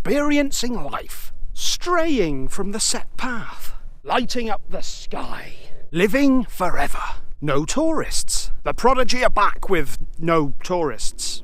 experiencing life, straying from the set path, lighting up the sky, living forever. No tourists. The Prodigy are back with no tourists.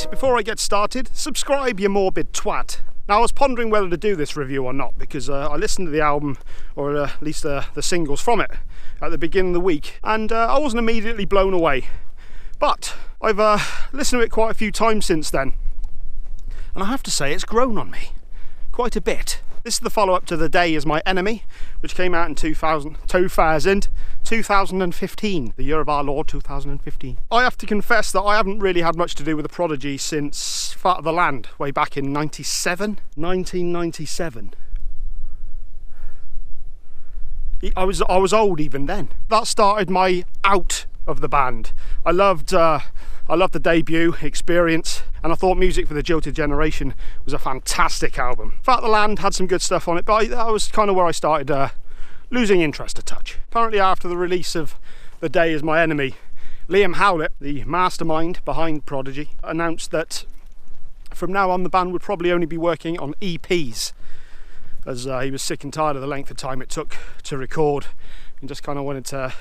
Before I get started, subscribe, you morbid twat. Now, I was pondering whether to do this review or not because I listened to the album, or at least the singles from it, at the beginning of the week, and I wasn't immediately blown away. But I've listened to it quite a few times since then, and I have to say it's grown on me quite a bit. This is the follow-up to The Day Is My Enemy, which came out in 2015, the year of our Lord 2015. I have to confess that I haven't really had much to do with the Prodigy since Fat of the Land, way back in 1997. I was old even then. That started my out of the band. I loved the debut Experience, and I thought Music for the Jilted Generation was a fantastic album. Fat of the Land had some good stuff on it, but that was kind of where I started losing interest a touch. Apparently after the release of The Day Is My Enemy, Liam Howlett, the mastermind behind Prodigy, announced that from now on the band would probably only be working on EPs, as he was sick and tired of the length of time it took to record and just kind of wanted to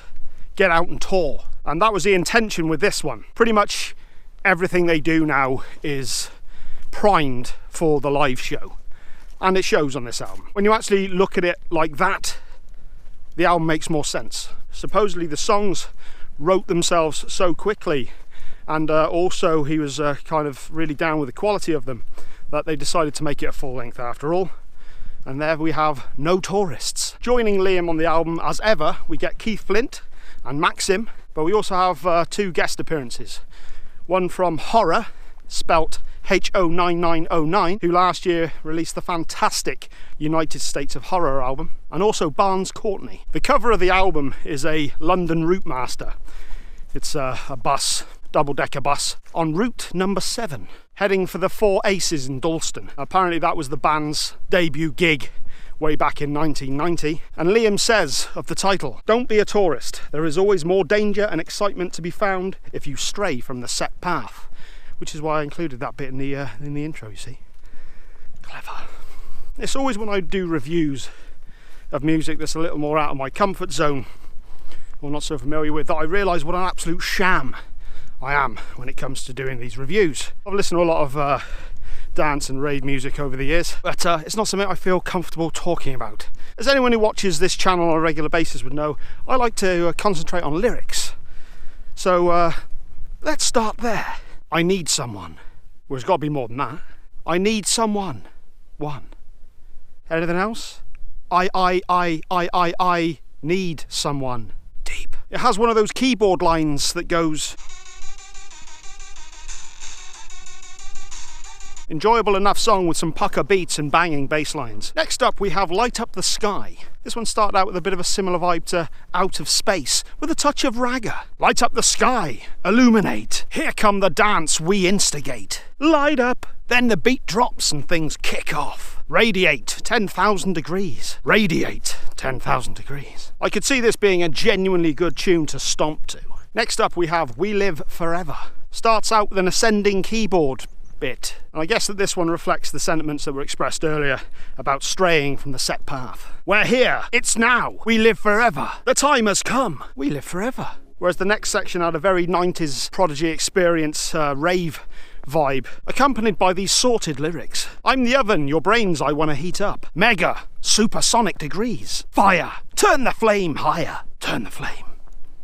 get out and tour. And that was the intention with this one. Pretty much everything they do now is primed for the live show, and it shows on this album. When you actually look at it like that, the album makes more sense. Supposedly the songs wrote themselves so quickly, and also he was kind of really down with the quality of them, that they decided to make it a full length after all. And there we have No Tourists. Joining Liam on the album as ever, we get Keith Flint and Maxim, but we also have two guest appearances. One from Horror, spelt HO9909, who last year released the fantastic United States of Horror album, and also Barnes Courtney. The cover of the album is a London Routemaster. It's a bus, double-decker bus, on route number 7, heading for the Four Aces in Dalston. Apparently that was the band's debut gig way back in 1990, and Liam says of the title, "Don't be a tourist. There is always more danger and excitement to be found if you stray from the set path," which is why I included that bit in the intro, you see. Clever. It's always when I do reviews of music that's a little more out of my comfort zone, or not so familiar with, that I realise what an absolute sham I am when it comes to doing these reviews. I've listened to a lot of dance and rave music over the years, but it's not something I feel comfortable talking about. As anyone who watches this channel on a regular basis would know, I like to concentrate on lyrics. So let's start there. I need someone. Well, there's got to be more than that. I need someone. One. Anything else? I need someone. Deep. It has one of those keyboard lines that goes... Enjoyable enough song with some pucker beats and banging bass lines. Next up we have Light Up the Sky. This one started out with a bit of a similar vibe to Out of Space, with a touch of ragga. Light up the sky, illuminate, here come the dance we instigate. Light up, then the beat drops and things kick off. Radiate 10,000 degrees. Radiate 10,000 degrees. I could see this being a genuinely good tune to stomp to. Next up we have We Live Forever. Starts out with an ascending keyboard bit, and I guess that this one reflects the sentiments that were expressed earlier about straying from the set path. We're here, it's now, we live forever, the time has come, we live forever. Whereas the next section had a very 90s Prodigy Experience rave vibe, accompanied by these sorted lyrics. I'm the oven, your brains I want to heat up. Mega, supersonic degrees. Fire, turn the flame higher, turn the flame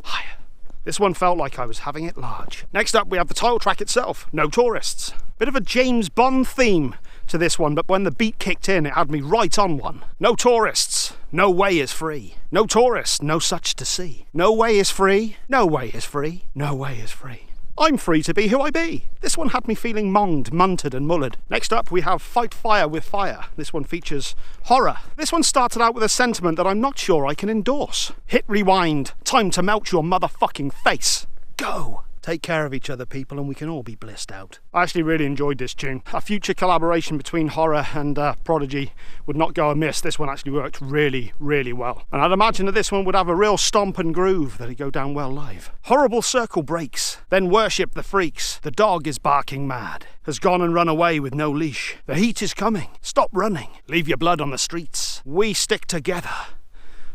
higher. This one felt like I was having it large. Next up we have the title track itself, No Tourists. Bit of a James Bond theme to this one, but when the beat kicked in, it had me right on one. No tourists, no way is free. No tourists, no such to see. No way is free, no way is free, no way is free. I'm free to be who I be. This one had me feeling monged, munted and mullered. Next up we have Fight Fire with Fire. This one features horror. This one started out with a sentiment that I'm not sure I can endorse. Hit rewind. Time to melt your motherfucking face. Go. Take care of each other, people, and we can all be blissed out. I actually really enjoyed this tune. A future collaboration between Horror and Prodigy would not go amiss. This one actually worked really, really well. And I'd imagine that this one would have a real stomp and groove that'd go down well live. Horrible circle breaks, then worship the freaks. The dog is barking mad, has gone and run away with no leash. The heat is coming, stop running, leave your blood on the streets. We stick together,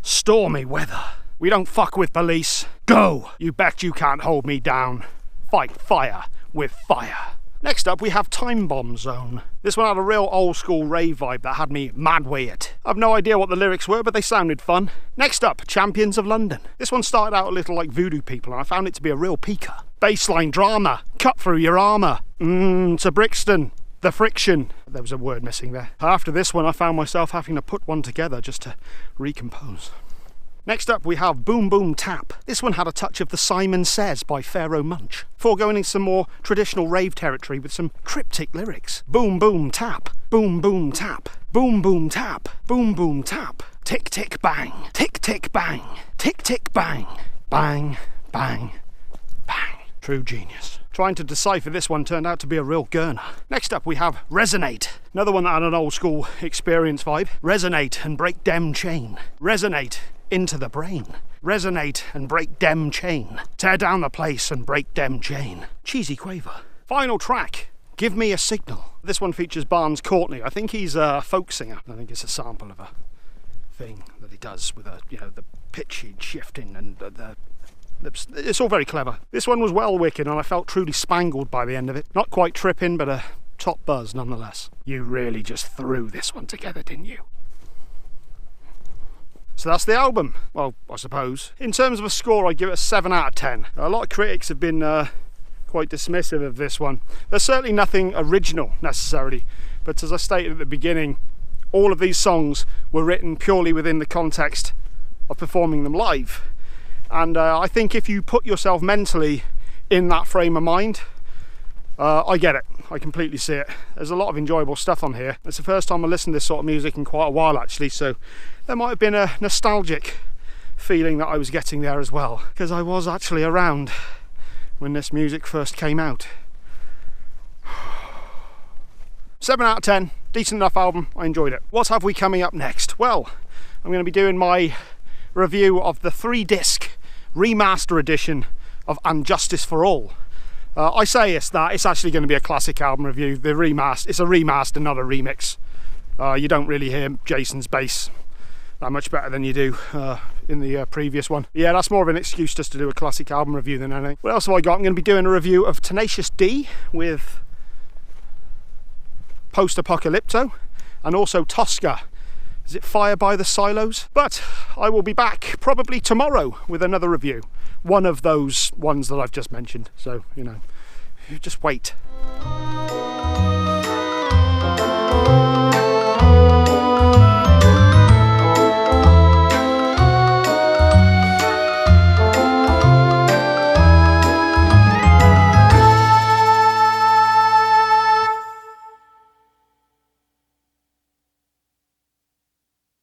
stormy weather. We don't fuck with police. Go! You bet you can't hold me down. Fight fire with fire. Next up we have Timebomb Zone. This one had a real old school rave vibe that had me mad with it. I've no idea what the lyrics were, but they sounded fun. Next up, Champions of London. This one started out a little like Voodoo People and I found it to be a real peaker. Bassline drama, cut through your armour. To Brixton. The friction. There was a word missing there. After this one I found myself having to put one together just to recompose. Next up we have Boom Boom Tap. This one had a touch of the Simon Says by Pharaoh Munch, before going into some more traditional rave territory with some cryptic lyrics. Boom Boom Tap, Boom Boom Tap, Boom Boom Tap, Boom Boom Tap, Tick Tick Bang, Tick Tick Bang, Tick Tick Bang, Bang, Bang, Bang. True genius. Trying to decipher this one turned out to be a real gurner. Next up we have Resonate. Another one that had an old school experience vibe. Resonate and break dem chain. Resonate into the brain. Resonate and break dem chain. Tear down the place and break dem chain. Cheesy quaver. Final track, Give Me a Signal. This one features Brans Courtney. I think he's a folk singer. I think it's a sample of a thing that he does with the pitch shifting and it's all very clever. This one was well wicked and I felt truly spangled by the end of it. Not quite tripping, but a top buzz nonetheless. You really just threw this one together, didn't you? So that's the album, well, I suppose. In terms of a score, I'd give it a 7 out of 10. A lot of critics have been quite dismissive of this one. There's certainly nothing original, necessarily, but as I stated at the beginning, all of these songs were written purely within the context of performing them live. And I think if you put yourself mentally in that frame of mind, I get it. I completely see it. There's a lot of enjoyable stuff on here. It's the first time I listened to this sort of music in quite a while, actually, so there might have been a nostalgic feeling that I was getting there as well, because I was actually around when this music first came out. 7 out of 10, decent enough album, I enjoyed it. What have we coming up next? Well, I'm going to be doing my review of the 3-disc remaster edition of And Justice for All. I say it's actually going to be a classic album review. The remaster, it's a remaster, not a remix. You don't really hear Jason's bass that much better than you do in the previous one. Yeah, that's more of an excuse just to do a classic album review than anything. What else have I got? I'm going to be doing a review of Tenacious D with Post Apocalypto and also Tosca. Is it Fire by the Silos? But I will be back probably tomorrow with another review. One of those ones that I've just mentioned. So, just wait.